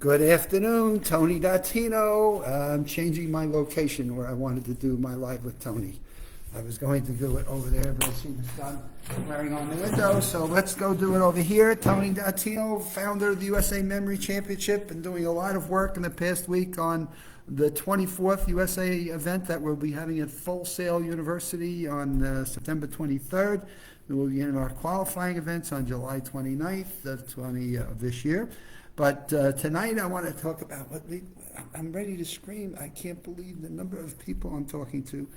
Good afternoon, Tony Dattino. I'm changing my location where I wanted to do my Live with Tony. I was going to do it over there, but I see the sun glaring on the window, so let's go do it over here. Tony Dattino, founder of the USA Memory Championship, and doing a lot of work in the past week on the 24th USA event that we'll be having at Full Sail University on September 23rd. We will be in our qualifying events on July 29th of this year. But tonight I want to talk about I'm ready to scream. I can't believe the number of people I'm talking to.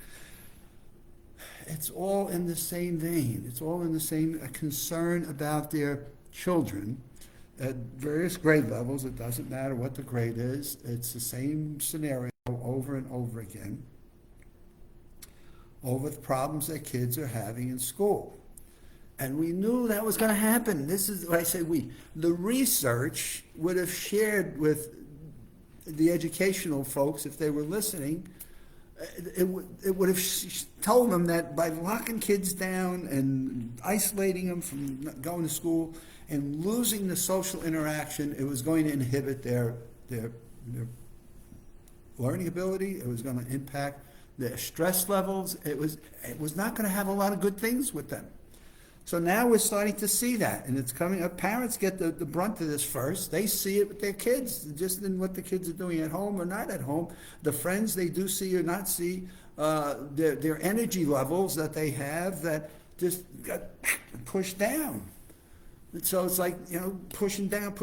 It's all in the same vein. It's all in the same concern about their children at various grade levels. It doesn't matter what the grade is. It's the same scenario over and over again over the problems that kids are having in school. And we knew that was going to happen. This is what I say we. The research would have shared with the educational folks, if they were listening, it would have told them that by locking kids down and isolating them from going to school and losing the social interaction, it was going to inhibit their learning ability. It was going to impact their stress levels. It was not going to have a lot of good things with them. So now we're starting to see that, and it's coming up. Parents get the brunt of this first. They see it with their kids, just in what the kids are doing at home or not at home. The friends they do see or not see, their energy levels that they have that just got pushed down. And so it's like, pushing down.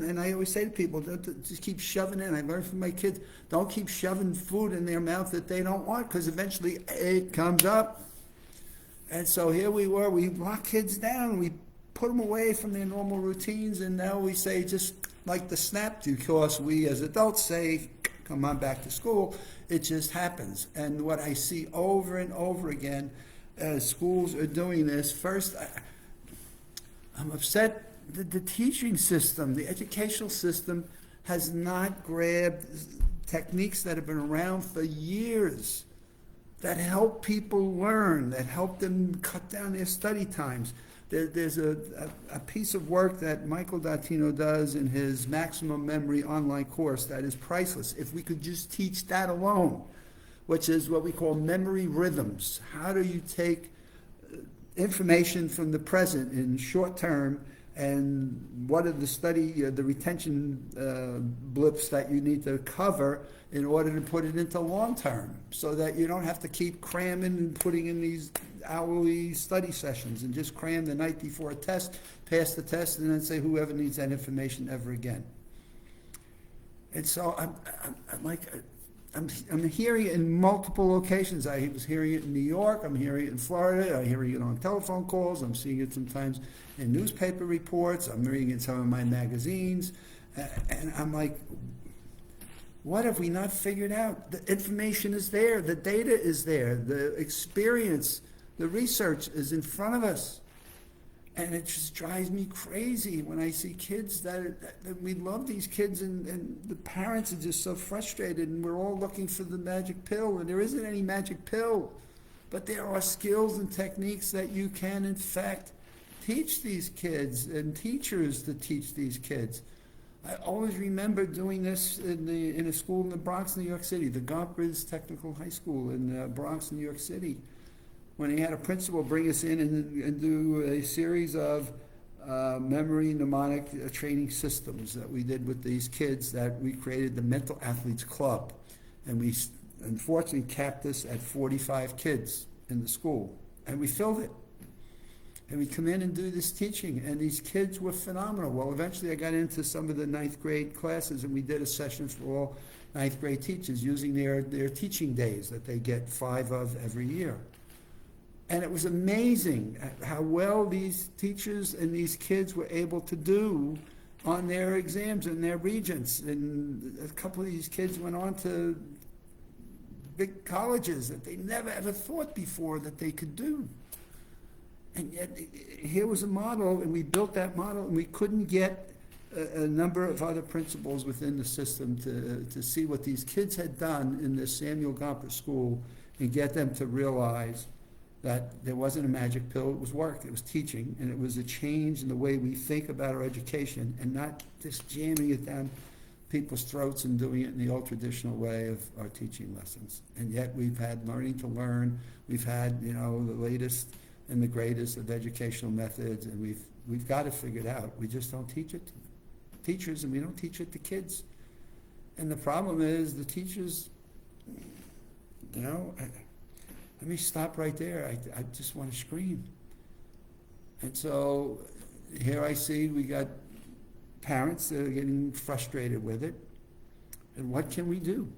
And I always say to people, don't just keep shoving in. I learned from my kids, don't keep shoving food in their mouth that they don't want, because eventually it comes up. And so here we were, we lock kids down, we put them away from their normal routines, and now we say, just like the SNAP, because we as adults say, come on back to school, it just happens. And what I see over and over again as schools are doing this, first, I'm upset that the teaching system, the educational system, has not grabbed techniques that have been around for years, that help people learn, that help them cut down their study times. There's a piece of work that Michael Dattino does in his Maximum Memory online course that is priceless. If we could just teach that alone, which is what we call memory rhythms. How do you take information from the present in short term, and what are the retention blips that you need to cover in order to put it into long term, so that you don't have to keep cramming and putting in these hourly study sessions and just cram the night before a test, pass the test, and then say whoever needs that information ever again. And so I'm hearing it in multiple locations. I was hearing it in New York, I'm hearing it in Florida, I'm hearing it on telephone calls, I'm seeing it sometimes in newspaper reports, I'm reading it in some of my magazines, and I'm like, what have we not figured out? The information is there, the data is there, the experience, the research is in front of us. And it just drives me crazy when I see kids that we love these kids, and the parents are just so frustrated, and we're all looking for the magic pill, and there isn't any magic pill. But there are skills and techniques that you can, in fact, teach these kids, and teachers to teach these kids. I always remember doing this in a school in the Bronx, New York City, the Gompers Technical High School in the Bronx, New York City, when he had a principal bring us in and do a series of memory mnemonic training systems that we did with these kids, that we created the Mental Athletes Club. And we unfortunately capped this at 45 kids in the school. And we filled it. And we come in and do this teaching, and these kids were phenomenal. Well, eventually I got into some of the ninth grade classes, and we did a session for all ninth grade teachers using their teaching days that they get 5 of every year. And it was amazing how well these teachers and these kids were able to do on their exams in their regents. And a couple of these kids went on to big colleges that they never ever thought before that they could do. And yet here was a model, and we built that model, and we couldn't get a number of other principals within the system to see what these kids had done in the Samuel Gompers School and get them to realize that there wasn't a magic pill. It was work, it was teaching, and it was a change in the way we think about our education, and not just jamming it down people's throats and doing it in the old traditional way of our teaching lessons. And yet we've had learning to learn. We've had, the latest and the greatest of educational methods, and we've got it figured out. We just don't teach it to teachers, and we don't teach it to kids. And the problem is the teachers, let me stop right there. I just want to scream. And so here I see we got parents that are getting frustrated with it. And what can we do?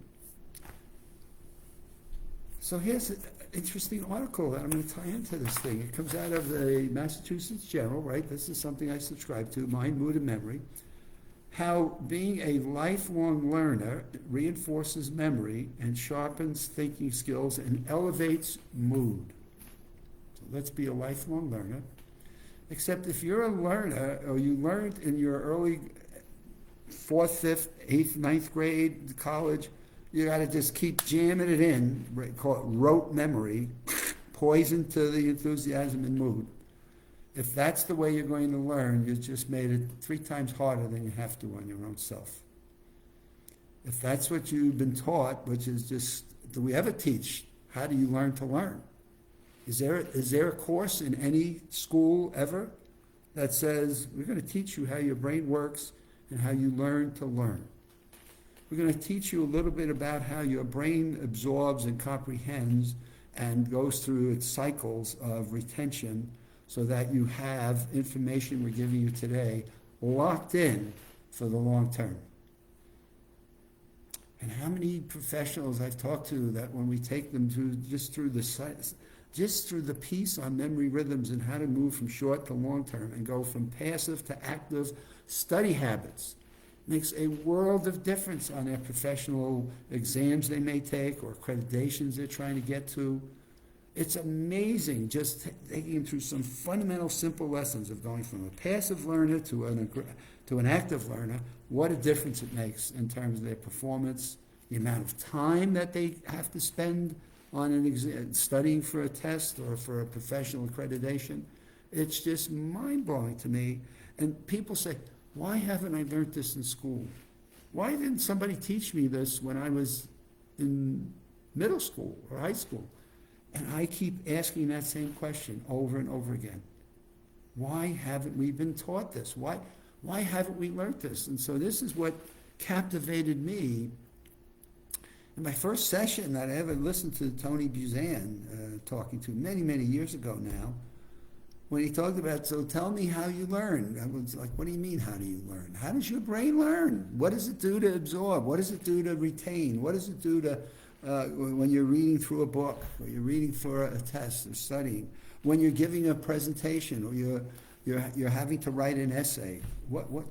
So here's an interesting article that I'm going to tie into this thing. It comes out of the Massachusetts General, right? This is something I subscribe to, Mind, Mood, and Memory. How being a lifelong learner reinforces memory and sharpens thinking skills and elevates mood. So let's be a lifelong learner. Except if you're a learner, or you learned in your early 4th, 5th, 8th, 9th grade, college, you got to just keep jamming it in, call it rote memory, poison to the enthusiasm and mood. If that's the way you're going to learn, you've just made it 3 times harder than you have to on your own self. If that's what you've been taught, which is just, do we ever teach how do you learn to learn? Is there a course in any school ever that says, we're going to teach you how your brain works and how you learn to learn? We're going to teach you a little bit about how your brain absorbs and comprehends and goes through its cycles of retention so that you have information we're giving you today locked in for the long term. And how many professionals I've talked to that when we take them through the piece on memory rhythms and how to move from short to long term and go from passive to active study habits, makes a world of difference on their professional exams they may take or accreditations they're trying to get to. It's amazing just taking them through some fundamental, simple lessons of going from a passive learner to an active learner, what a difference it makes in terms of their performance, the amount of time that they have to spend on an exam, studying for a test or for a professional accreditation. It's just mind-blowing to me. And people say, why haven't I learned this in school? Why didn't somebody teach me this when I was in middle school or high school? And I keep asking that same question over and over again. Why haven't we been taught this? Why haven't we learned this? And so this is what captivated me. In my first session that I ever listened to Tony Buzan talking to many, many years ago now, when he talked about, so tell me how you learn. I was like, what do you mean, how do you learn? How does your brain learn? What does it do to absorb? What does it do to retain? What does it do to when you're reading through a book, or you're reading for a test or studying, when you're giving a presentation, or you're having to write an essay?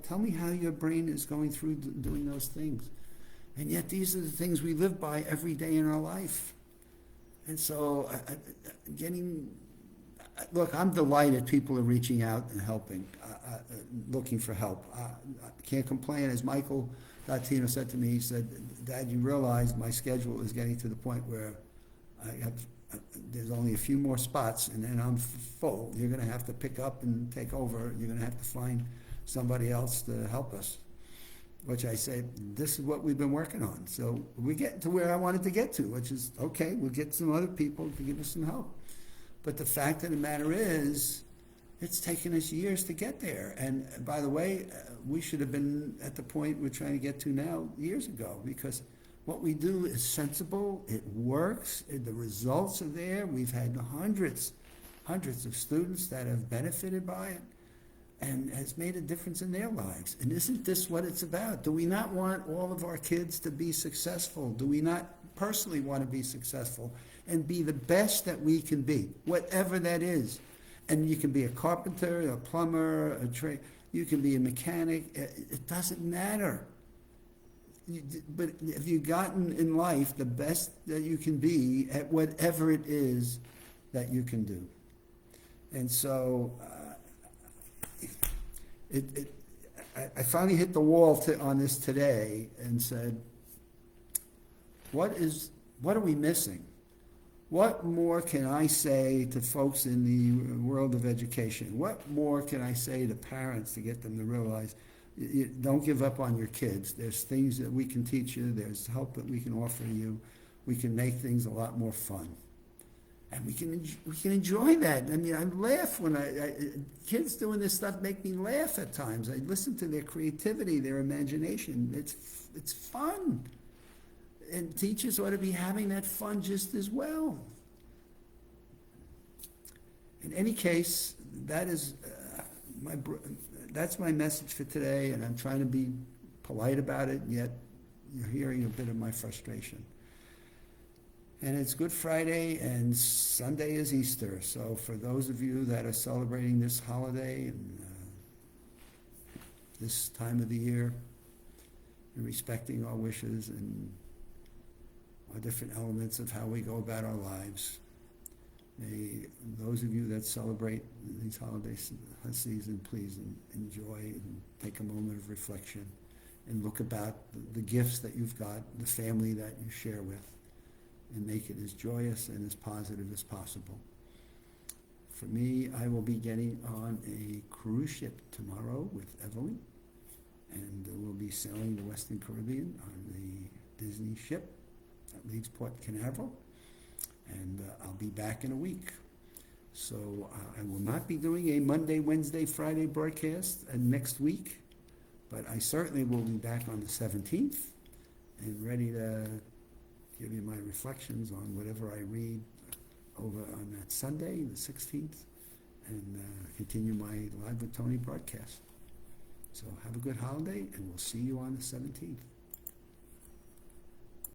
Tell me how your brain is going through doing those things. And yet these are the things we live by every day in our life. And so look, I'm delighted people are reaching out and helping, looking for help. I can't complain. As Michael Latino said to me, he said, Dad, you realize my schedule is getting to the point where there's only a few more spots and then I'm full. You're going to have to pick up and take over. You're going to have to find somebody else to help us. Which I say, this is what we've been working on. So we're getting to where I wanted to get to, which is, okay, we'll get some other people to give us some help. But the fact of the matter is, it's taken us years to get there. And by the way, we should have been at the point we're trying to get to now years ago, because what we do is sensible, it works, the results are there. We've had hundreds of students that have benefited by it and has made a difference in their lives. And isn't this what it's about? Do we not want all of our kids to be successful? Do we not personally want to be successful and be the best that we can be, whatever that is? And you can be a carpenter, a plumber, you can be a mechanic. It doesn't matter. But have you gotten in life the best that you can be at whatever it is that you can do? And so I finally hit the wall on this today and said, what are we missing? What more can I say to folks in the world of education? What more can I say to parents to get them to realize Don't give up on your kids. There's things that we can teach you. There's help that we can offer you. We can make things a lot more fun. And we can enjoy that. I mean, I laugh when kids doing this stuff make me laugh at times. I listen to their creativity, their imagination. It's fun. And teachers ought to be having that fun just as well. In any case, that's my message for today, and I'm trying to be polite about it, yet you're hearing a bit of my frustration. And it's Good Friday, and Sunday is Easter. So for those of you that are celebrating this holiday and this time of the year, and respecting our wishes and our different elements of how we go about our lives, may those of you that celebrate these holiday season please enjoy and take a moment of reflection and look about the gifts that you've got, the family that you share with, and make it as joyous and as positive as possible. For me, I will be getting on a cruise ship tomorrow with Evelyn, and we'll be sailing the Western Caribbean on the Disney ship that leaves Port Canaveral, and I'll be back in a week. So I will not be doing a Monday, Wednesday, Friday broadcast next week, but I certainly will be back on the 17th and ready to give you my reflections on whatever I read over on that Sunday, the 16th, and continue my Live with Tony broadcast. So have a good holiday, and we'll see you on the 17th.